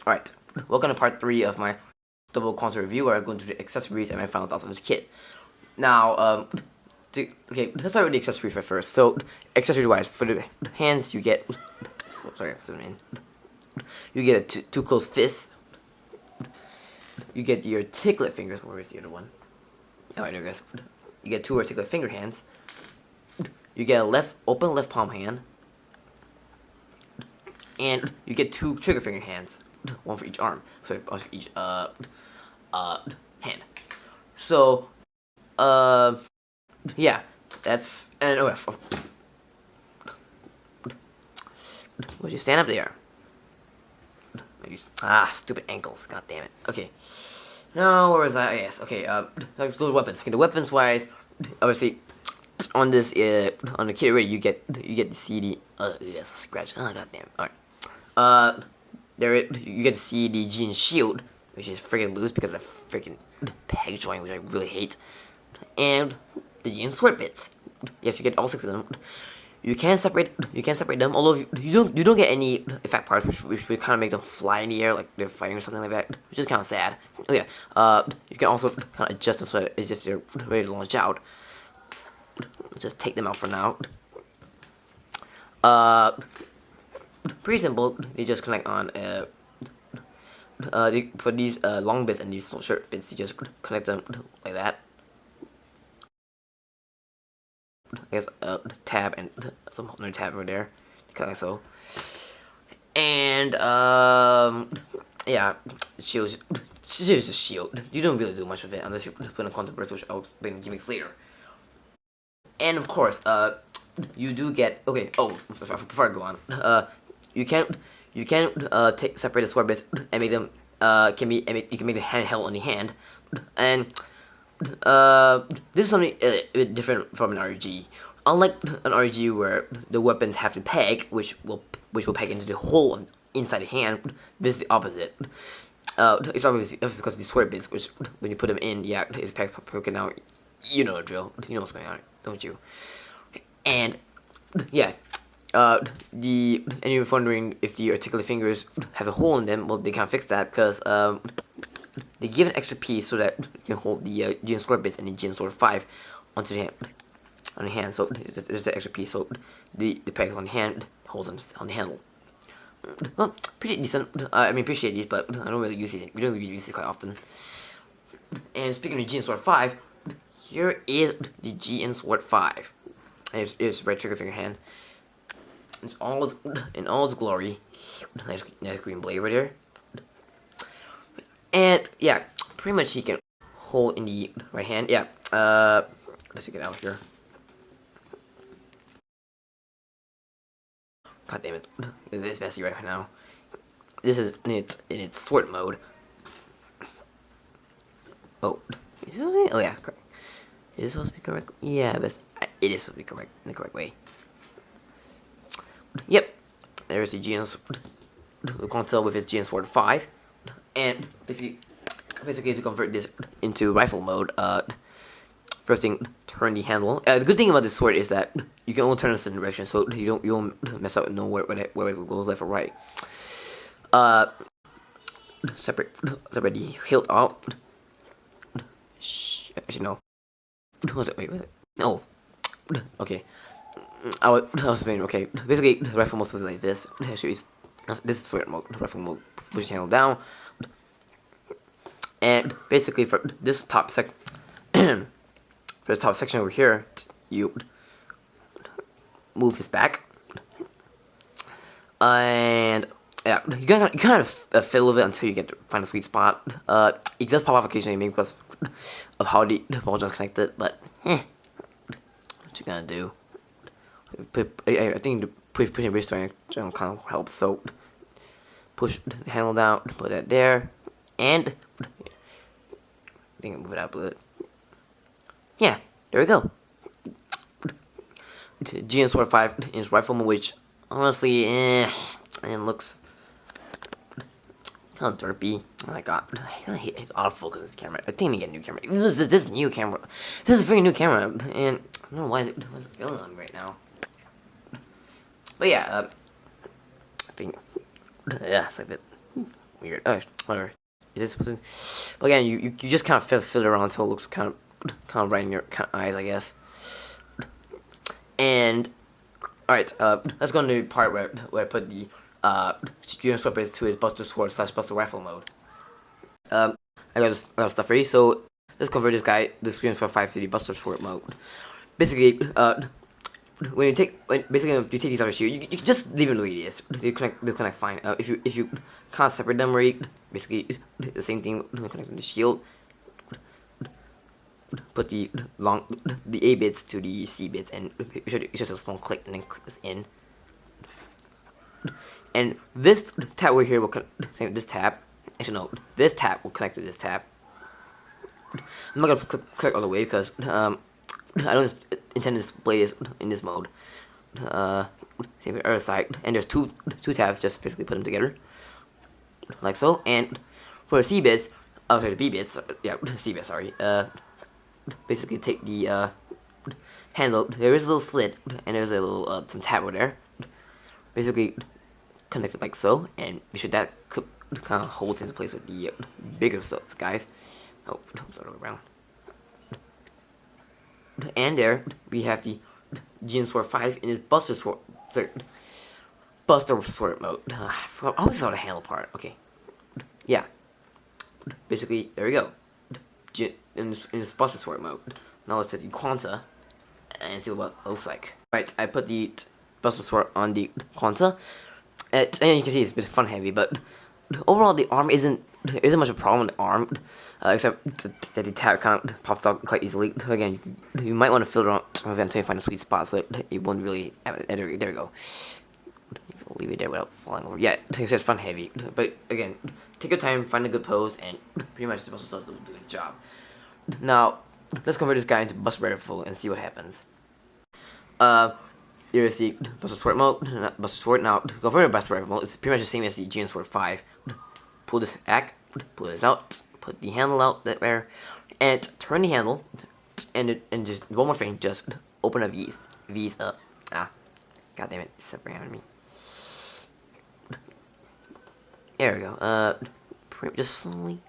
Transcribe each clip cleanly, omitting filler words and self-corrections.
Alright, welcome to part 3 of my double console review where I go into the accessories and my final thoughts on this kit. Now, okay, let's start with the accessories first. So, accessory-wise, for the hands, you get, you get two closed fists, you get your articulate fingers. Where is the other one? Alright, there it goes. You get two articulate finger hands, you get a open left palm hand, and you get two trigger finger hands, one for each arm, sorry, one for each hand. So, yeah, that's, and would you stand up there? Stupid ankles, god damn it. Okay, now where was I? Yes, okay, those weapons. Okay, the weapons wise, obviously, on this, on the kit already, you get the CD, yes, scratch, god damn it, alright. You get to see the Jin shield, which is freaking loose because of freaking peg joint, which I really hate, and the Jin sword bits. Yes, you get all 6 of them. You can separate them, although you don't get any effect parts, which would kind of make them fly in the air like they're fighting or something like that, which is kind of sad. Oh yeah, you can also kind of adjust them so that as if they're ready to launch out. Just take them out for now. Pretty simple. They just connect on for these long bits and these short bits. You just connect them like that. I guess tab and some other tab over there, kind of like so. And yeah, shield's just a shield. You don't really do much with it unless you put in a quantum burst, which I'll explain gimmicks later. And of course, you do get before I go on, you can separate the sword bits and make them you can make the handheld on the hand, and this is something a bit different from an RG. Unlike an RG where the weapons have to peg, which will peg into the hole inside the hand, this is the opposite. It's obviously because of the sword bits, which when you put them in, yeah, it's pegged broken out. You know the drill. You know what's going on, don't you? And yeah, and you're wondering if the articulate fingers have a hole in them. Well, they can't fix that because they give an extra piece so that you can hold the Jin sword bits and the Jin sword 5 onto the hand. So there's an extra piece. So the pegs on the hand holds them on the handle. Well, pretty decent. I mean, appreciate these, but I don't really use these. We don't really use these quite often. And speaking of Jin sword 5, here is the Jin sword 5. It's red trigger finger hand. It's in all its glory. Nice green blade right here. And yeah, pretty much he can hold in the right hand. Yeah. Let's get out here. God damn it, this is messy right now. This is in its sword mode. Oh, is this supposed to be? Oh yeah, correct. Is this supposed to be correct? Yeah, but it is supposed to be correct in the correct way. Yep, there's the Jin console with its Jin sword 5, and basically to convert this into rifle mode, first thing, turn the handle. The good thing about this sword is that you can only turn in a certain direction, so you don't mess up and know where it will go, left or right. Separate the hilt out. Actually no. Was it? Wait. No. Okay. I was saying, okay, basically, the rifle mode is like this. This is sword mode. The rifle mode, push the handle down. And basically, for this top section over here, you move his back. And yeah, you kind of fiddle with it until you find a sweet spot. It does pop off occasionally, maybe because of how the ball joint's connected, but what you gonna do? I think pushing wrist joint kind of helps. So push the handle down, put that there, and I think I move it up a little. Yeah, there we go. Jin sword 5 is rifle mode, which honestly, and looks kind of derpy. Oh my god, I kind of hate autofocus this camera. I think I need to get a new camera. This new camera. This is a freaking new camera, and I don't know why it's failing on me right now. But yeah, I think, yeah, it's a bit weird. Whatever. Is this supposed to? But again, you just kind of fill it around until it looks kind of right in your eyes, I guess. And alright, let's go into the part where I put the Junior Sword base to his Buster Sword / Buster Rifle mode. I got stuff ready, so let's convert this Junior Sword 5 to the Buster Sword mode. Basically, when you take these out of shield, you can just leave them the way it is. They connect fine. If you kind of separate them already, basically the same thing. Connect the shield. Put the A bits to the C bits, and it's just a small click, and then click this in. And this tab over here will connect to this tab. Actually, no, this tab will connect to this tab. I'm not gonna click all the way because I don't intend to display this in this mode. Same for the other side, and there's two tabs. Just basically put them together, like so. And for the C bits, sorry, the B bits, yeah, C bits. Sorry. Basically take the handle. There is a little slit, and there's a little some tab over there. Basically connect it like so, and be sure that kind of holds into place with the bigger stuff, guys. Oh, sorry, around. And there we have the Jin Sword 5 in its Buster Sword mode. I always forgot the handle part. Okay, yeah. Basically, there we go. In this Buster Sword mode. Now let's set the Quanta and see what it looks like. Right, I put the Buster Sword on the Quanta. And you can see it's a bit fun heavy, but overall the arm isn't much of a problem with the arm, except that the tab kind of pops out quite easily. Again, you might want to fill it around until you find a sweet spot, so it won't really. There we go. Leave it there without falling over. Yeah, like I said, it's fun heavy, but again, take your time, find a good pose, and pretty much the Buster Sword will do its job. Now, let's convert this guy into Buster Rifle and see what happens. Here's the Buster Sword mode, not Buster Sword. Now, to convert to Buster Rifle mode, it's pretty much the same as the Jin Sword 5. Pull this back, pull this out, put the handle out there, and turn the handle, and just one more thing, just open up V's up. God damn it, it's separating out of me. There we go. Just slowly.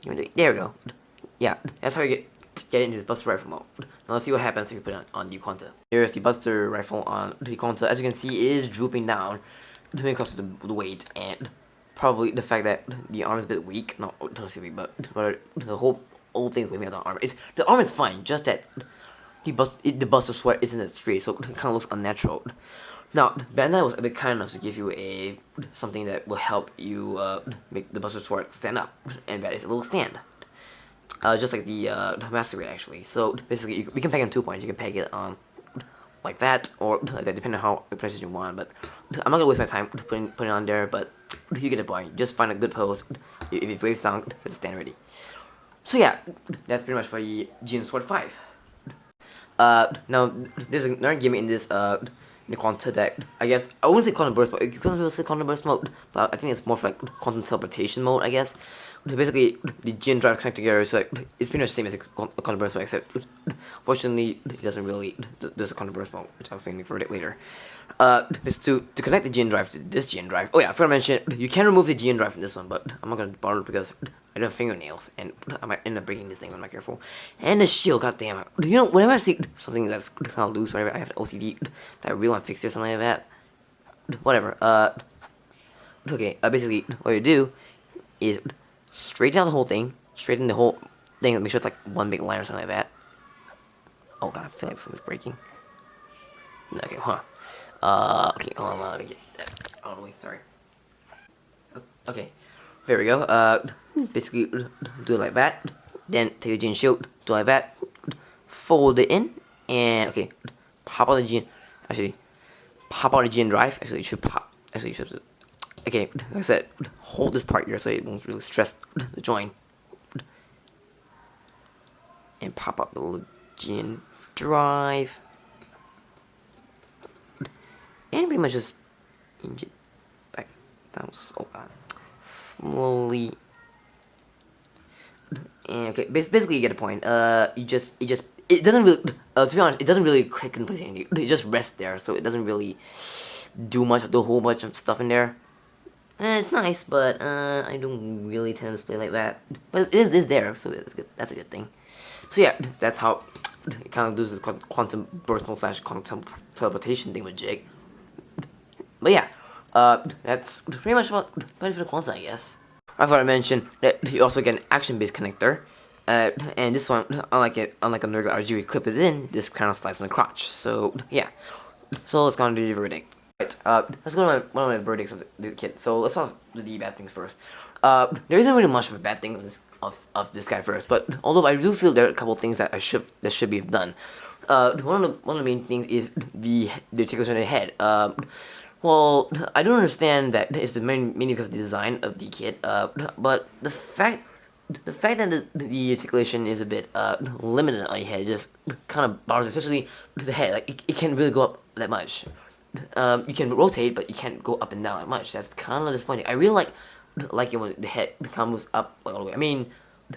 There we go. Yeah, that's how you get into this Buster Rifle mode. Now let's see what happens if you put it on the Quanta. Here's the Buster Rifle on the Quanta. As you can see, it is drooping down because of the weight and probably the fact that the arm is a bit weak. Not totally weak, but the whole thing is with me on the arm. The arm is fine, just that the Buster Sword isn't as straight, so it kind of looks unnatural. Now, Bandai was a bit kind enough to give you something that will help you make the Buster Sword stand up, and that is a little stand. Just like the Master Grade, actually. So basically, we can peg it on 2 points. You can peg it on like that, or like that, depending on how the places you want. But I'm not gonna waste my time putting it on there. But you get the point. Just find a good pose. If it waves down, get the stand ready. So yeah, that's pretty much for the Jin Sword 5. Now there's another gimmick in this in the Quanta deck. I guess I wouldn't say Quantum Burst mode. You couldn't really say Quantum Burst mode, but I think it's more for like Quantum Teleportation mode, I guess. Basically, the Jin drive connect together, so it's pretty much the same as a Quantum Burst mode, except fortunately it doesn't really. There's a Quantum Burst mode, which I'll explain for it later. It's to connect the Jin drive to this Jin drive. Oh yeah, I forgot to mention, you can remove the Jin drive from this one, but I'm not gonna bother because I don't have fingernails, and I might end up breaking this thing if I'm not careful. And the shield, goddamn it. You know, whenever I see something that's kind of loose, whenever I have an OCD that I really want to fix it or something like that, whatever. Okay, basically, what you do is straighten out the whole thing, straighten the whole thing, make sure it's like one big line or something like that. Oh god, I feel like something's breaking. Okay, okay, hold on, let me get that out of the way, sorry. Okay, there we go. Basically, do it like that. Then take the Jin shield, do it like that. Fold it in, and okay, pop out the Jin. Actually, pop out the Jin drive. Actually, you should pop. Actually, you should. Okay, like I said, hold this part here so it won't really stress the joint. And pop out the little Jin drive. And pretty much just inch it back down. Oh god. Slowly. And okay, basically you get the point. It doesn't really, to be honest, it doesn't really click in place. It just rests there, so it doesn't really do a whole bunch of stuff in there. It's nice, but I don't really tend to display like that. But it is there, so it's good. That's a good thing. So yeah, that's how it kind of does this quantum burst mode slash quantum teleportation thing with Jig. But yeah, that's pretty much about it for the Quanta, I guess. I thought I mentioned that you also get an action-based connector, and this one, unlike a regular RGB clip it in, this kind of slides on the crotch. So yeah, so let's go on to the verdict. Right, let's go to one of my verdicts of the kit. So let's start with the bad things first. There isn't really much of a bad thing of this guy first, but although I do feel there are a couple things that should be done. One of the main things is the articulation of the head. Well, I don't understand that it's the mainly because of the design of the kit. But the fact that the articulation is a bit limited on your head just kind of bothers, especially the head. Like it can't really go up that much. You can rotate, but you can't go up and down that much. That's kind of disappointing. I really like it when the head kind of moves up like all the way. I mean,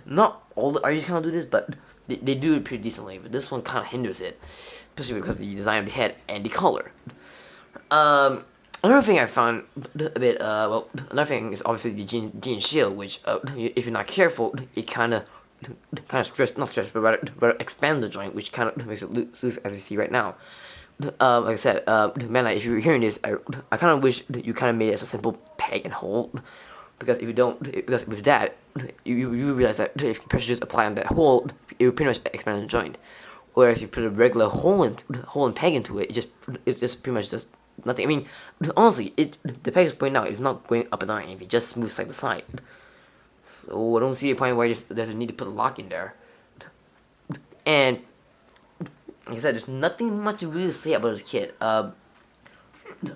not all the RGs kind of do this, but they do it pretty decently. But this one kind of hinders it, especially because of the design of the head and the color. Another thing I found a bit, another thing is obviously the gene shield, which, if you're not careful, it kind of not stress, but rather expand the joint, which kind of makes it loose, as you see right now. Like I said, man, if you're hearing this, I kind of wish that you kind of made it as a simple peg and hold, because if you don't, because with that, you realize that if pressure just apply on that hole, it will pretty much expand the joint. Whereas you put a regular hole and peg into it, it just pretty much does nothing. I mean, honestly, the peg is pointing out it's not going up and down anything, just moves side to side. So I don't see the point why there's a need to put a lock in there. And like I said, there's nothing much to really say about this kit. Other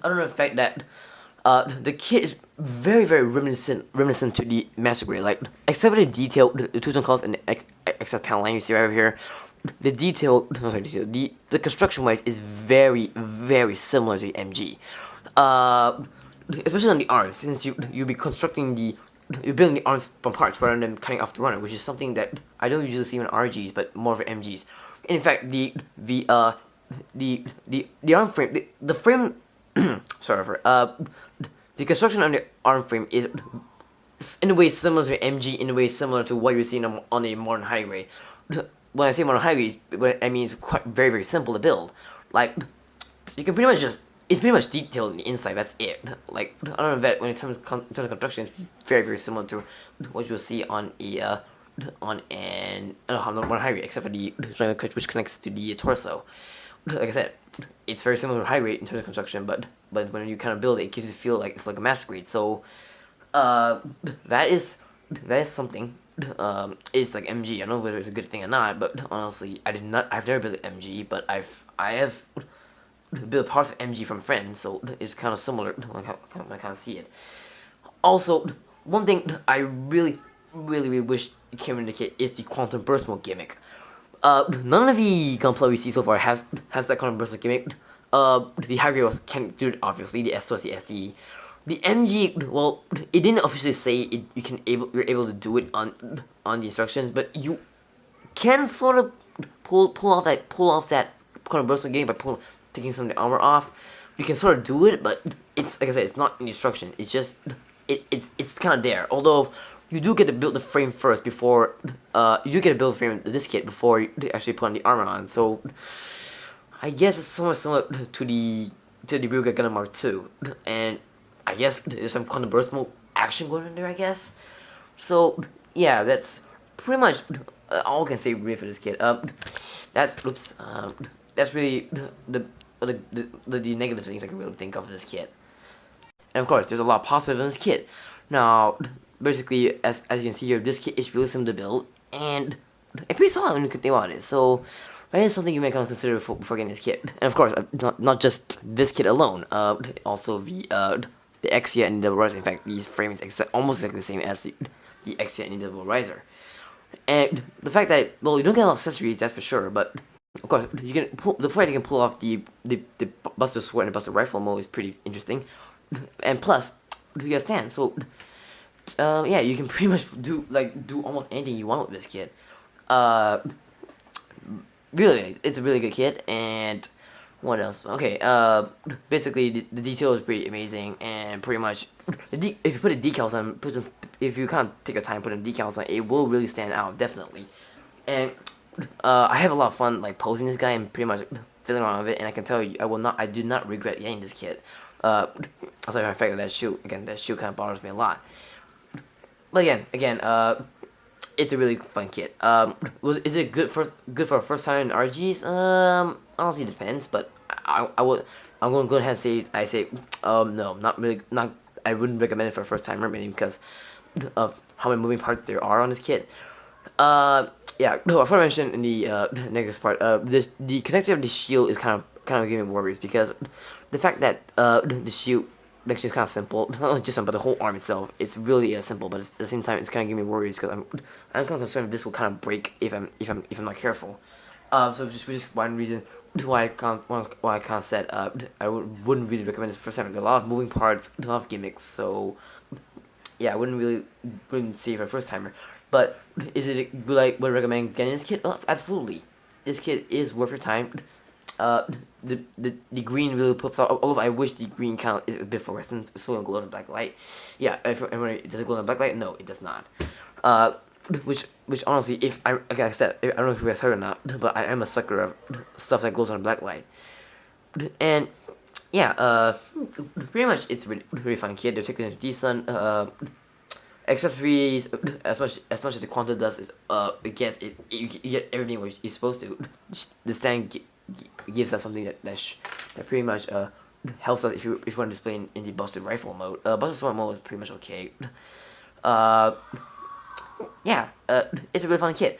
than the fact that the kit is very, very reminiscent to the Master Grade. Like, except for the detail, the two-tone colors and the excess panel line you see right over here, the the construction wise is very, very similar to the MG. Especially on the arms, since you'll be constructing you're building the arms from parts rather than cutting off the runner, which is something that I don't usually see in RGs, but more for MGs. In fact, the arm frame, the frame, sorry, the construction on the arm frame is in a way similar to MG, in a way similar to what you're seeing on a modern high grade. When I say modern high grade, I mean it's quite very, very simple to build. Like, you can pretty much it's pretty much detailed in the inside. That's it. Like, other than that, when in terms of construction, it's very, very similar to what you'll see on an modern high grade, except for the joint which connects to the torso. Like I said, it's very similar to high grade in terms of construction, but when you kind of build it, it gives you feel like it's like a master grade. So, that is something. It's like MG. I don't know whether it's a good thing or not, but honestly, I've never built an MG, but I have built parts of MG from friends, so it's kind of similar when I kind of see it. Also, one thing I really, really, really wish it came in the kit is the quantum burst mode gimmick. None of the gunpla we see so far has that quantum burst mode gimmick. The high grade can do it, obviously, the S2S, the SDE. The MG, well, it didn't officially say you're able to do it on the instructions, but you can sort of pull off that kind of burst game by taking some of the armor off. You can sort of do it, but it's like I said, it's not in the instruction. It's just it's kind of there. Although you do get to build the frame first before you do get to build the frame of this kit before you actually put on the armor on. So I guess it's somewhat similar to the Ryuga Gundam Mark II, and I guess there's some kind of burst mode action going on there, I guess. So, yeah, that's pretty much all I can say really for this kit. That's really the negative things I can really think of for this kit. And of course, there's a lot of positive in this kit. Now, basically, as you can see here, this kit is really simple to build, and it's pretty solid when you think about it. So, that is something you may kind of consider before getting this kit. And of course, not just this kit alone, also the Exia and the Riser. In fact, these frames almost exactly the same as the Exia and the Riser. And the fact that, well, you don't get a lot of accessories, that's for sure, but of course, the fact you can pull off the Buster Sword and the Buster Rifle mode is pretty interesting. And plus, you get a stand, so yeah, you can pretty much do almost anything you want with this kit. Really, it's a really good kit, and What else? Okay, basically the detail is pretty amazing, and pretty much if you put the decals on, if you kind of take your time putting decals on, it will really stand out, definitely. And I have a lot of fun like posing this guy and pretty much fiddling around with it, and I can tell you, I do not regret getting this kit. Aside from the fact that that shoe kind of bothers me a lot. But again, it's a really fun kit. Is it good for a first time in RGs? Honestly, it depends. But I'm going to go ahead and say no, not really, not. I wouldn't recommend it for a first timer, mainly because of how many moving parts there are on this kit. Yeah, no, I mentioned in the next part, the connector of the shield is kind of giving me worries because the fact that the shield actually is kind of simple, not only just simple, but the whole arm itself, it's really simple, but at the same time, it's kind of giving me worries because I'm kind of concerned this will kind of break if I'm not careful. So just one reason why I kind of said I wouldn't really recommend this for first time. There are a lot of moving parts, a lot of gimmicks, so yeah, I wouldn't say for a first timer. But would I recommend getting this kit? Oh, absolutely, this kit is worth your time. The green really pops out. Although I wish the green count is a bit fluorescent, so it'll glow in black light. Yeah, does it glow in black light? No, it does not. Which honestly, if I like I said, I don't know if you guys heard or not, but I am a sucker of stuff that glows on black light. And yeah, pretty much it's really fun kit. They're taking a decent accessories as much as the Quanta does is you get everything what you're supposed to. The stand gives us something that pretty much helps us if you want to display in the busted rifle mode. Busted sword mode is pretty much okay. Yeah, it's a really fun kit.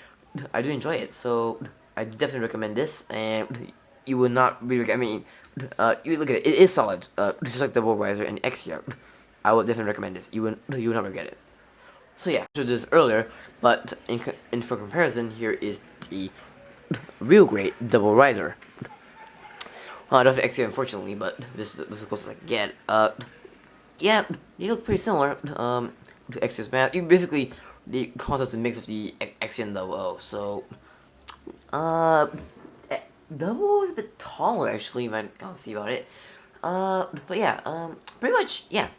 I do enjoy it, so I definitely recommend this. And you will not really. I mean, you look at it; it is solid. Just like Double Riser and Exia, I would definitely recommend this. You will not regret it. So yeah, I showed this earlier, but in for comparison, here is the real great Double Riser. I don't have Exia, unfortunately, but this is as close as I can get. Yeah, they look pretty similar. To Exia's math. You basically the concept is a mix of the Exia and Double O. So, Double is a bit taller actually. You might can't see about it. But yeah, pretty much yeah.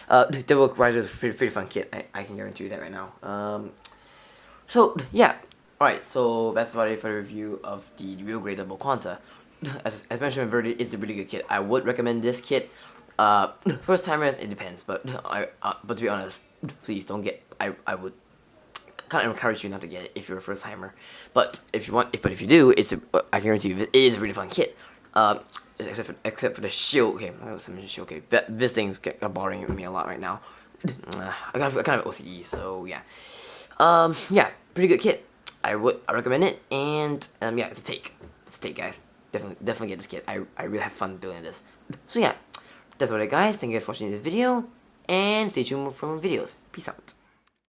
The Double Riser is a pretty fun kit. I can guarantee you that right now. So yeah, alright. So that's about it for the review of the real grade Double Quanta. As mentioned, it's a really good kit. I would recommend this kit. First timers, it depends, but but to be honest, please don't get. I would kind of encourage you not to get it if you're a first timer. But if you want, if you do, I guarantee you it is a really fun kit. Except for the shield. Okay, I'm gonna mention shield. Okay, this thing's bothering me a lot right now. I kind of OCD, so yeah. Yeah, pretty good kit. I recommend it, and yeah, it's a take. It's a take, guys. Definitely get this kit. I really have fun building this. So yeah, that's about it, guys. Thank you guys for watching this video, and stay tuned for more videos. Peace out.